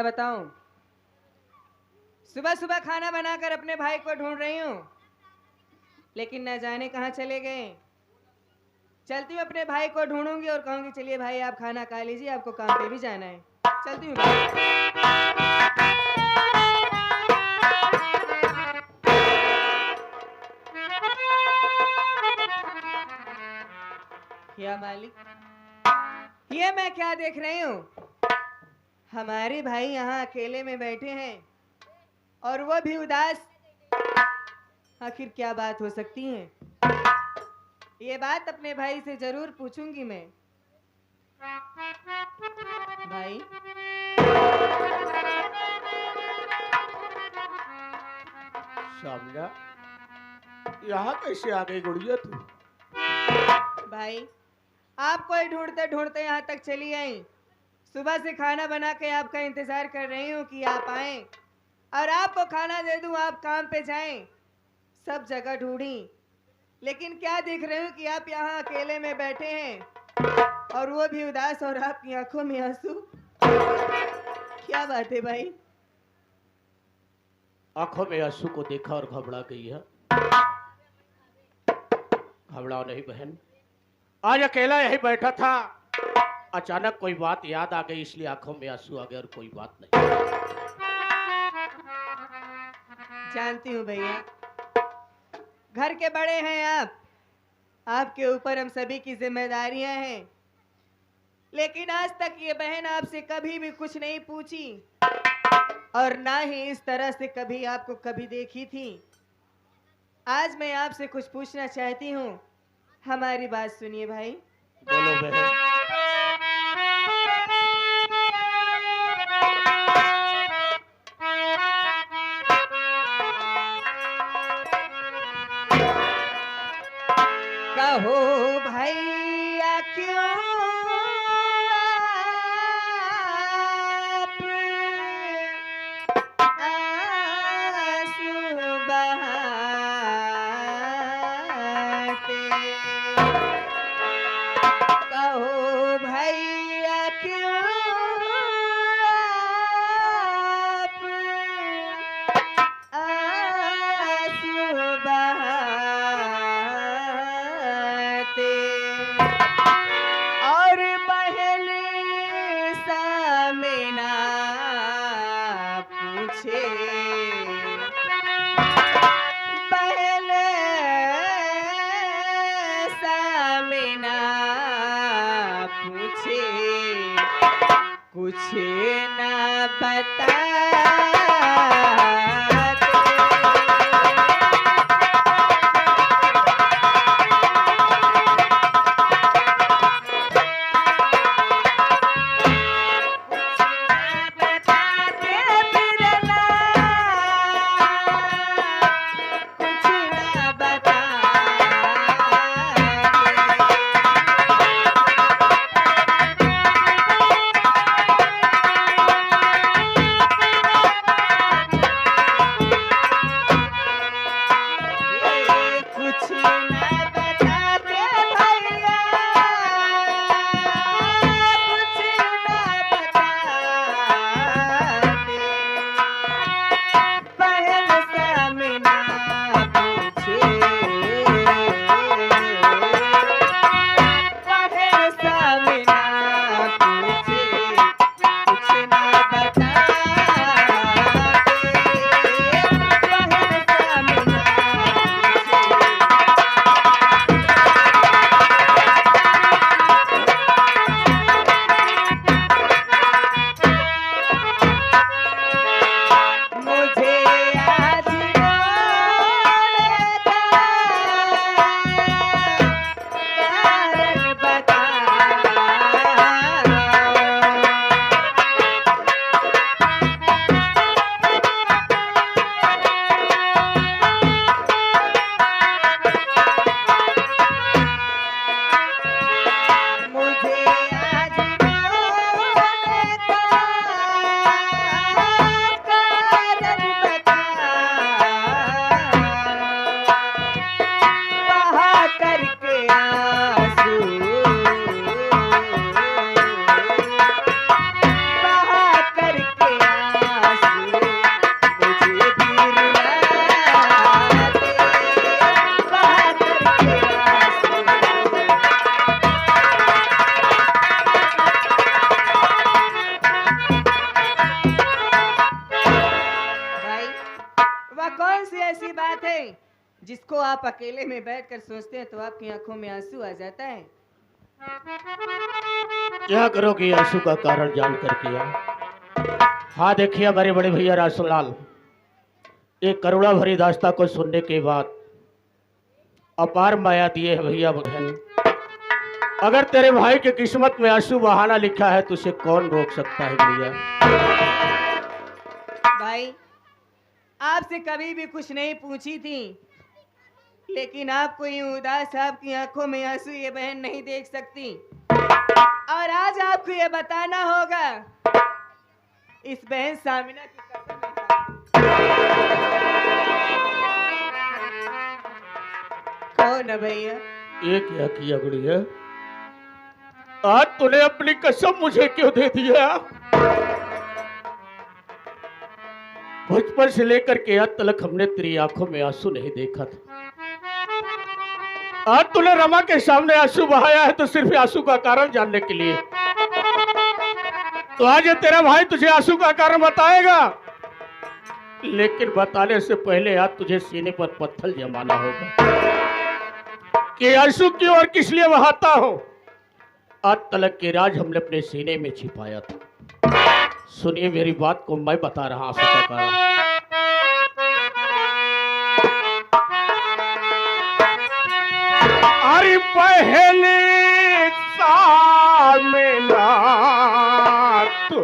बताऊं? सुबह सुबह खाना बनाकर अपने भाई को ढूंढ रही हूँ, लेकिन न जाने कहाँ चले गए। चलती हूँ, अपने भाई को ढूंढूंगी और कहूंगी चलिए भाई आप खाना खा लीजिए, आपको काम पे भी जाना है। चलती हूँ भाई। या मालिक, ये मैं क्या देख रही हूँ? हमारे भाई यहाँ अकेले में बैठे हैं और वो भी उदास। आखिर क्या बात हो सकती है? ये बात अपने भाई से जरूर पूछूंगी मैं। भाई, शामिया, यहाँ कैसे आ गई गुड़िया तू? भाई आप कोई ढूंढते ढूंढते यहाँ तक चली आई। सुबह से खाना बना के आपका इंतजार कर रही हूँ कि आप आए और आपको खाना दे दूँ, आप काम पे जाएं। सब जगह ढूंढी, लेकिन क्या देख रही हूँ कि आप यहाँ अकेले में बैठे हैं और वो भी उदास, और आपकी आंखों में आंसू। क्या बात है भाई? आंखों में आंसू को देखा और घबरा गई है। घबराओ नहीं बहन, आज अकेला यही बैठा था, अचानक कोई बात याद आ गई, इसलिए आंखों में आंसू आ गए और कोई बात नहीं। जानती हूँ भैया, घर के बड़े हैं आप, आपके ऊपर हम सभी की जिम्मेदारियां हैं, लेकिन आज तक ये बहन आपसे कभी भी कुछ नहीं पूछी और ना ही इस तरह से कभी आपको कभी देखी थी। आज मैं आपसे कुछ पूछना चाहती हूँ, हमारी बात सुनिए भाई। बोलो बहन। कहो भैया क्यों आप आंसू बहाते? कहो भैया क्यों आप आंसू बहाते? और महल सामना पूछे, महल सामना पूछे, कुछ न बता। सी ऐसी बात है जिसको आप अकेले में बैठकर सोचते हैं तो आपकी आंखों में आंसू आ जाता है। क्या करोगे आंसू का कारण जानकर किया। हाँ देखिए हमारे बड़े भैया रासूलाल, एक करुणा भरी दास्ता को सुनने के बाद अपार माया दिए है भैया बहन। अगर तेरे भाई की किस्मत में आंसू बहाना लिखा है तो उसे कौन रोक सकता है भैया। भाई आपसे कभी भी कुछ नहीं पूछी थी, लेकिन आपको यूं उदास आपकी आंखों में आंसू ये बहन नहीं देख सकती, और आज आपको ये बताना होगा। इस बहन सामिना की कसम कौन है भैया? ये क्या किया गुड़िया, आज तूने अपनी कसम मुझे क्यों दे दिया। बचपन से लेकर के आज तक हमने तेरी आंखों में आंसू नहीं देखा था। आज तूने रमा के सामने आंसू बहाया है तो सिर्फ आंसू का कारण जानने के लिए। तो आज ये तेरा भाई तुझे आंसू का कारण बताएगा, लेकिन बताने से पहले आज तुझे सीने पर पत्थर जमाना होगा कि आंसू क्यों और किस लिए बहाता हो। आज तलक के राज हमने अपने सीने में छिपाया था। सुनिए मेरी बात को, मैं बता रहा आंसू का कारण। अरे बहने सामना तो,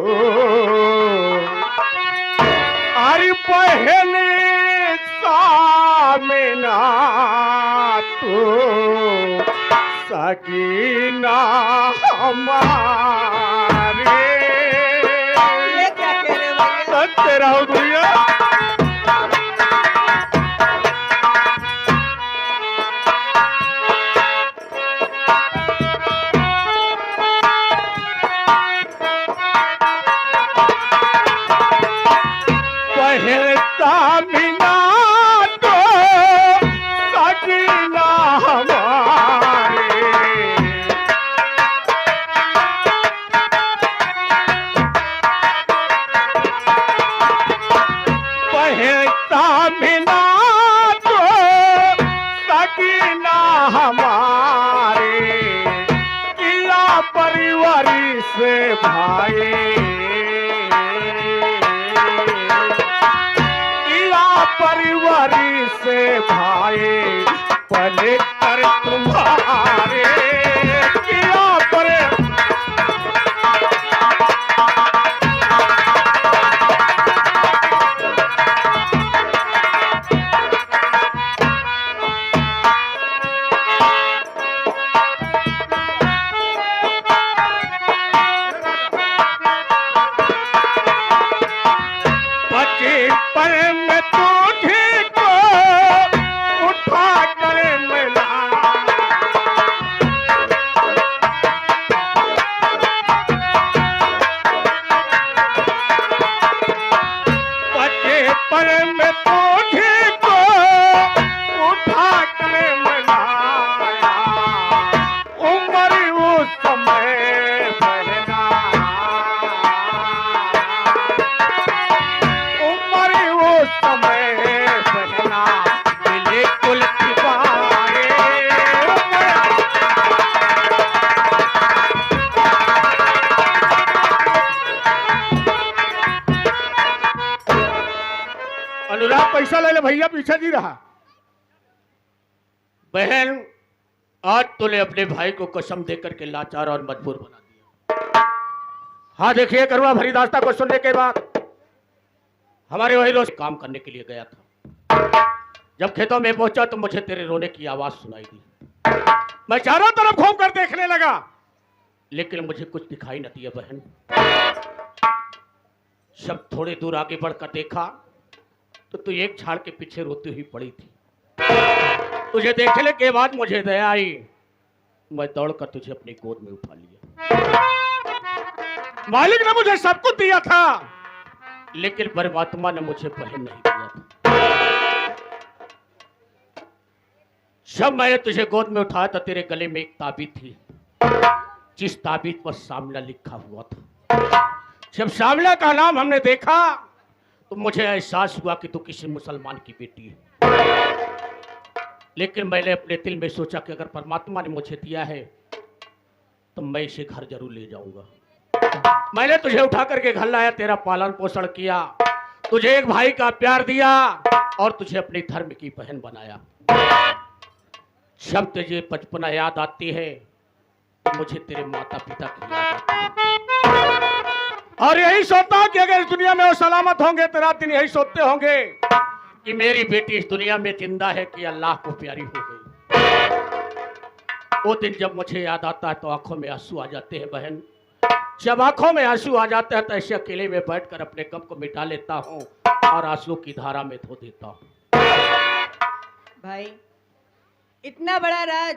अरे बहने सामना तो सकीना हमारे। ये क्या कह रहे भैया? तेरा हो भैया। से भाई परिवारी से भाई पले कर तुम्हारे किया पर। अनुराग पैसा ले ले भैया, पीछे नहीं रहा। बहन आज तूने अपने भाई को कसम देकर के लाचार और मजबूर बना दिया। हाँ देखिए करुणा भरी दास्ता को सुनने के बाद हमारे वही रोज काम करने के लिए गया था। जब खेतों में पहुंचा तो मुझे तेरे रोने की आवाज सुनाई दी। मैं चारों तरफ घूम कर देखने लगा, लेकिन मुझे कुछ दिखाई न दिया बहन। जब थोड़ी दूर आगे बढ़कर देखा तो तू एक झाड़ के पीछे रोती हुई पड़ी थी। तुझे देखने के बाद मुझे दया आई, मैं दौड़कर तुझे अपनी गोद में उठा लिया। मालिक ने मुझे सब कुछ दिया था, लेकिन परमात्मा ने मुझे बहन नहीं दिया था। जब मैंने तुझे गोद में उठाया था तेरे गले में एक ताबीज थी, जिस ताबीज पर सामला लिखा हुआ था। जब सामला का नाम हमने देखा तो मुझे एहसास हुआ कि तू किसी मुसलमान की बेटी है। लेकिन मैंने अपने दिल में सोचा कि अगर परमात्मा ने मुझे दिया है तो मैं इसे घर जरूर ले जाऊंगा। मैंने तुझे उठा करके घर लाया, तेरा पालन पोषण किया, तुझे एक भाई का प्यार दिया और तुझे अपनी धर्म की बहन बनाया। जब तुझे बचपना याद आती है तो मुझे तेरे माता पिता की याद आती है। और यही सोचता हूं कि अगर इस दुनिया में वो सलामत होंगे तो रात दिन यही सोचते होंगे कि मेरी बेटी इस दुनिया में जिंदा है कि अल्लाह को प्यारी हो गई। वो दिन जब मुझे याद आता है तो आंखों में आंसू आ जाते हैं बहन। जब आंखों में आंसू आ जाते हैं तो ऐसे अकेले में बैठकर अपने गम को मिटा लेता हूँ और आंसू की धारा में धो देता हूँ। भाई, इतना बड़ा राज,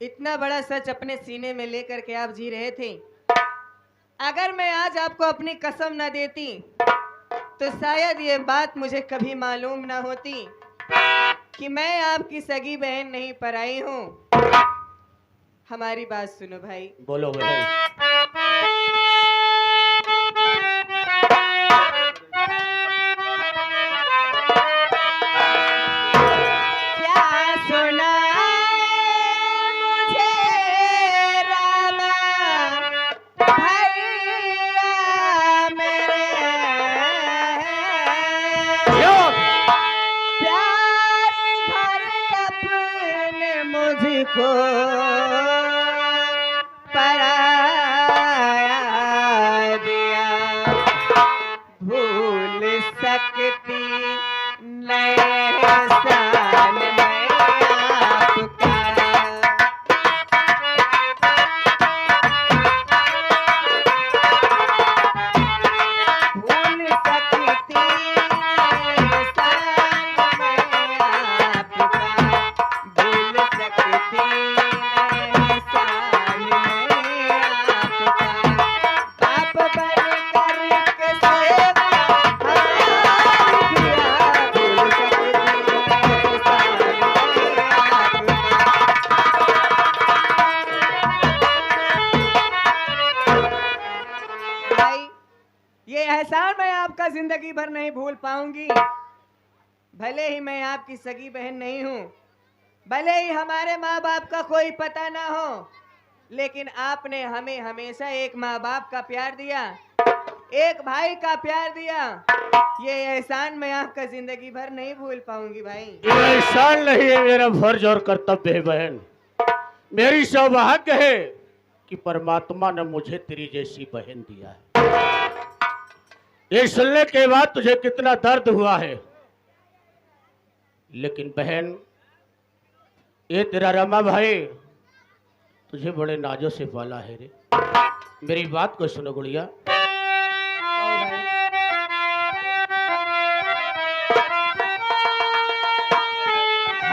इतना बड़ा सच अपने सीने में लेकर के आप जी रहे थे। अगर मैं आज आपको अपनी कसम न देती तो शायद ये बात मुझे कभी मालूम ना होती कि मैं आपकी सगी बहन नहीं पराई हूँ। हमारी बात सुनो भाई। बोलो बहन। क्या सुना मुझे रामा भैया मेरे, प्यार भर अपने मुझको पराया दिया, भूल सकती नहीं एहसान मैं आपका। भूल सकती नहीं एहसान मैं आपका, भूल सकती नहीं एहसान मैं आपका। बाप बनकर के सेवा हमारी किया, भूल सकती नहीं एहसान मैं आपका। भाई, ये एहसान मैं आपका जिंदगी भर नहीं भूल पाऊंगी। भले ही मैं आपकी सगी बहन नहीं हूँ, भले ही हमारे माँ बाप का कोई पता ना हो, लेकिन आपने हमें हमेशा एक माँ बाप का प्यार दिया, एक भाई का प्यार दिया। ये एहसान मैं आपका जिंदगी भर नहीं भूल पाऊंगी भाई। ये एहसान नहीं है, मेरा फर्ज और कर्तव्य है बहन। मेरी सौभाग्य है कि परमात्मा ने मुझे तेरी जैसी बहन दिया है। ये सुनने के बाद तुझे कितना दर्द हुआ है, लेकिन बहन ये तेरा रमा भाई तुझे बड़े नाजों से पाला है रे। मेरी बात को सुनो गुड़िया।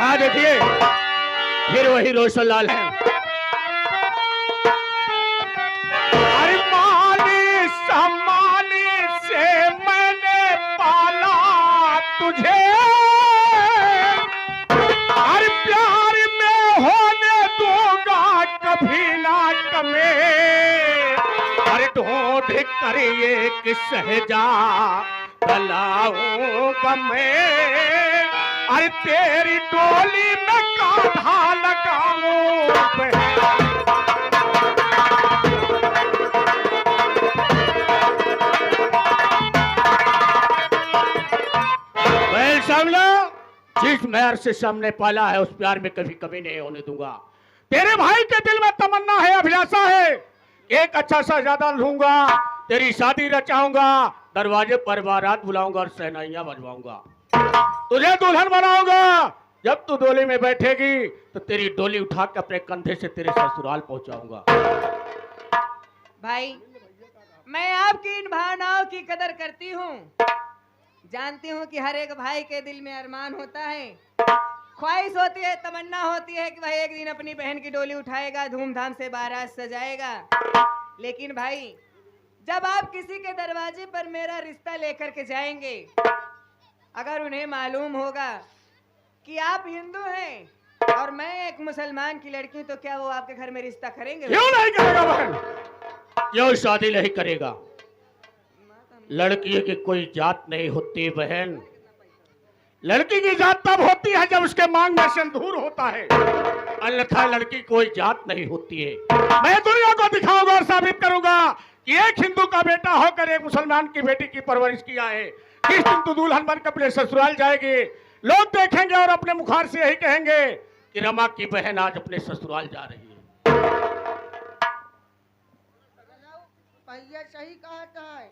हाँ देखिए, फिर वही रोशन लाल है। अरे माली सम्मानी से मैंने पाला तुझे, अरे प्यार में होने दूंगा कभी ना कमे, अरे ढूंढ कर एक सहजा लाऊंगा मैं, अरे तेरी डोली में कांधा लगाऊं मैं। सामने जिस मेहर से सामने पाला है उस प्यार में कभी कभी नहीं होने दूंगा। तेरे भाई के दिल में तमन्ना है, अभिलाषा है, एक अच्छा सा ज्यादा लूंगा, तेरी शादी रचाऊंगा, दरवाजे पर बारात बुलाऊंगा और शहनाइयां बजवाऊंगा, तुझे दुल्हन बनाऊंगा। जब तू डोली में बैठेगी तो तेरी डोली उठा के अपने कंधे से तेरे ससुराल पहुंचाऊंगा। भाई, मैं आपकी इन भावनाओं की कदर करती हूँ। जानती हूँ कि हर एक भाई के दिल में अरमान होता है, ख्वाहिश होती है, तमन्ना होती है कि भाई एक दिन अपनी बहन की डोली उठाएगा, धूमधाम से बारात सजाएगा। लेकिन भाई, जब आप किसी के दरवाजे पर मेरा रिश्ता लेकर के जाएंगे, अगर उन्हें मालूम होगा कि आप हिंदू हैं और मैं एक मुसलमान की लड़की हूं, तो क्या वो आपके घर में रिश्ता करेंगे? क्यों नहीं करेगा बहन, क्यों शादी नहीं करेगा? लड़की की कोई जात नहीं होती बहन। लड़की की जात तब होती है जब उसके मांग में सिंदूर होता है, अन्यथा लड़की कोई जात नहीं होती है। मैं दुनिया को दिखाऊंगा और साबित करूंगा कि एक हिंदू का बेटा होकर एक मुसलमान की बेटी की परवरिश किया है। किस दिन तू दुल्हन बनकर अपने ससुराल जाएगी, लोग देखेंगे और अपने मुखार से यही कहेंगे कि रमा की बहन आज अपने ससुराल जा रही है। भैया सही कहा है,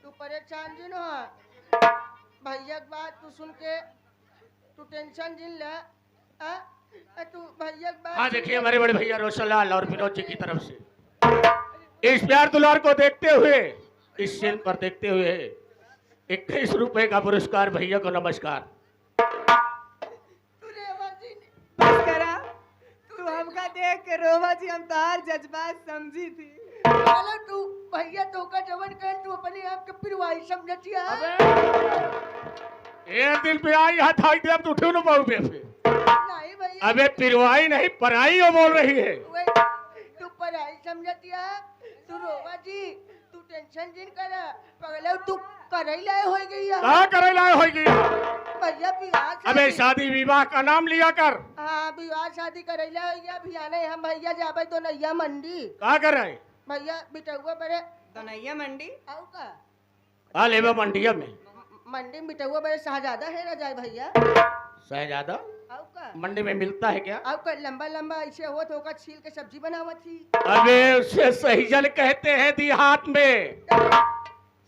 तू परेशान जिन हो भैया की बात तू सुन के तू टेंशन जिन ले तू भैया की बात। हाँ देखिए हमारे बड़े भैया रोशनलाल और विनोद जी की तरफ से इस प्यार दुलार को देखते हुए, इस सीन पर देखते हुए 21 रुपए का पुरस्कार भैया को नमस्कार। तू रेवा जी ने बस करा, तू हमका देख के रोवा जी हम तार जज्बात समझी थी। चलो तू भैया तो का जवन कर तू अपने आप के पिरवाई समझतिया। एक दिन पे आई हाथ आई दे, अब तू उठो ना पाऊ पे। नहीं भैया अबे पिरवाई नहीं पराई वो बोल रही है। तू पढ़ाई समझतिया। तू रोवा जी तू टेंशन जिन कर पगले तू करई लाए हो गई है। कहाँ करे लाए होगी? भैया बियाह अबे शादी विवाह का नाम लिया कर। हाँ बियाह शादी करैला हो गया भैया नहीं हम भैया जाबे तो नैया मंडी। कहाँ कर रहे? भैया बिटौआ बड़े दोनैया मंडी आऊ का हाँ लेबा मंडिया में। मंडी में बिटौआ बड़े शहजादा है ना जाए भैया। शहजादा आऊ का मंडी में मिलता है क्या? आऊ का लंबा लंबा ऐसे हो तो छील के सब्जी बनावत थी। अबे उसे सहीजल कहते हैं देहात में।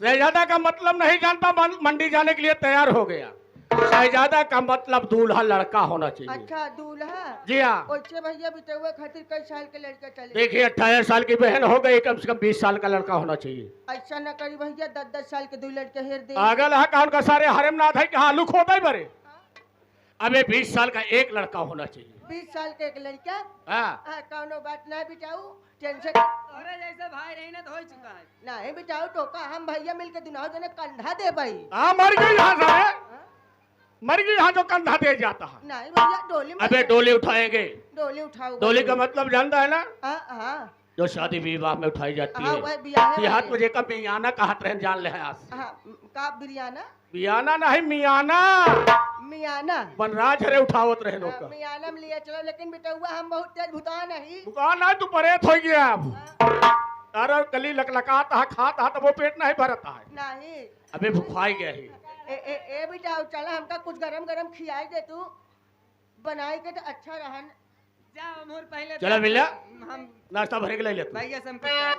शहजादा का मतलब नहीं जानता, मंडी जाने के लिए तैयार हो गया। शहजादा का मतलब दूल्हा लड़का होना चाहिए। अच्छा दूल्हा जी हाँ। ओछे भैया बिटौआ खातिर कई साल के लड़का चले। देखिए 28 साल की बहन हो गई, कम से कम 20 साल का लड़का होना चाहिए। ऐसा न करी भैया 10-10 साल के दो लड़के हेर दे। पागल है कौन का सारे हरमनाथ है कि हाँ लुक होता ही बरे। अबे 20 साल का एक लड़का होना चाहिए। 20 साल के एक लड़का हाँ कौनो बात ना बिटाऊ टेंशन तोरा जैसा भाई रही ना तो हो चुका है। नहीं बिटाऊ टोका हम भैया मिलके दुनाओ जने कंधा दे भाई। हाँ मर गई यहाँ से, मर गई यहाँ जो कंधा दे जाता है। नहीं भैया डोली में अबे डोली उठाएंगे। डोली उठाओ। डोली का मतलब जानता है ना? हाँ हाँ जो शादी विवाह में उठाई जाती हाँ है। भाई बियाह देहात में जेका मियाना का हाथ रहन जान ले है आज। हाँ का बिरयाना मियाना नहीं मियाना। मियाना बनराज हरे उठावत रहे लोग का। मियाना में लिया चलो लेकिन बिटौआ हम बहुत तेज भुता नहीं। दुकान है तू परेत हो गया अब। तारा कली लकलकाता है खाता है तो वो पेट नहीं भरता है। नहीं अबे भुखाई गया है। ए बिटाऊ चला हमका कुछ गरम गरम खिलाई दे तू बनाई के तो अच्छा रहन। जा मोर पहले चला मिला हम नाश्ता भरे के ले ले तू। भैया संपर्क